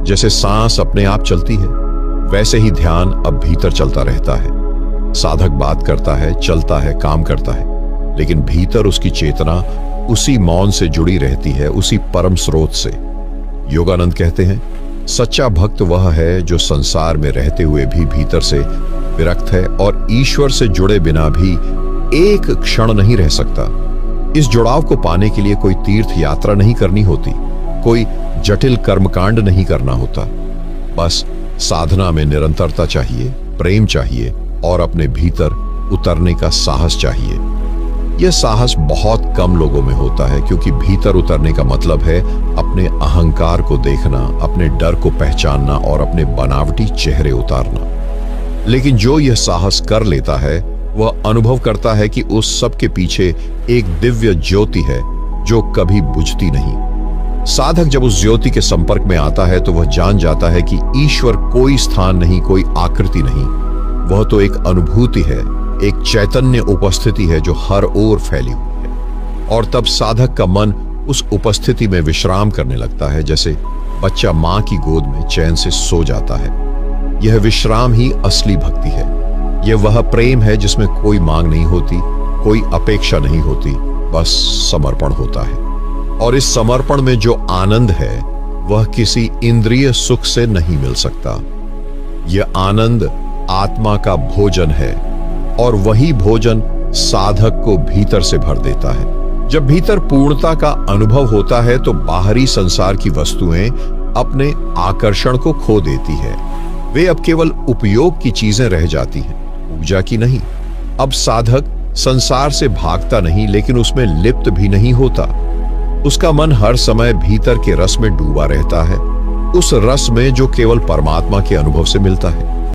जैसे सांस अपने आप चलती है, वैसे ही ध्यान अब भीतर चलता रहता है। साधक बात करता है, चलता है, काम करता है, लेकिन भीतर उसकी चेतना उसी मौन से जुड़ी रहती है, उसी परम स्रोत से। योगानंद कहते हैं, सच्चा भक्त वह है जो संसार में रहते हुए भी भीतर से विरक्त है और ईश्वर से जुड़े बिना भी एक क्षण नहीं रह सकता। इस जुड़ाव को पाने के लिए कोई तीर्थ यात्रा नहीं करनी होती, कोई जटिल कर्मकांड नहीं करना होता। बस साधना में निरंतरता चाहिए, प्रेम चाहिए और अपने भीतर उतरने का साहस चाहिए। यह साहस बहुत कम लोगों में होता है, क्योंकि भीतर उतरने का मतलब है अपने अहंकार को देखना, अपने डर को पहचानना और अपने बनावटी चेहरे उतारना। लेकिन जो यह साहस कर लेता है वह अनुभव करता है कि उस सब के पीछे एक दिव्य ज्योति है जो कभी बुझती नहीं। साधक जब उस ज्योति के संपर्क में आता है तो वह जान जाता है कि ईश्वर कोई स्थान नहीं, कोई आकृति नहीं, वह तो एक अनुभूति है, एक चैतन्य उपस्थिति है जो हर ओर फैली हुई है। और तब साधक का मन उस उपस्थिति में विश्राम करने लगता है, जैसे बच्चा मां की गोद में चैन से सो जाता है। यह विश्राम ही असली भक्ति है। यह वह प्रेम है जिसमें कोई मांग नहीं होती, कोई अपेक्षा नहीं होती, बस समर्पण होता है। और इस समर्पण में जो आनंद है वह किसी इंद्रिय सुख से नहीं मिल सकता। यह आनंद आत्मा का भोजन है और वही भोजन साधक को भीतर से भर देता है। जब भीतर पूर्णता का अनुभव होता है तो बाहरी संसार की वस्तुएं अपने आकर्षण को खो देती है। वे अब केवल उपयोग की चीजें रह जाती हैं, ऊर्जा की नहीं। अब साधक संसार से भागता नहीं, लेकिन उसमें लिप्त भी नहीं होता। उसका मन हर समय भीतर के रस में डूबा रहता है, उस रस में जो केवल परमात्मा के अनुभव से मिलता है।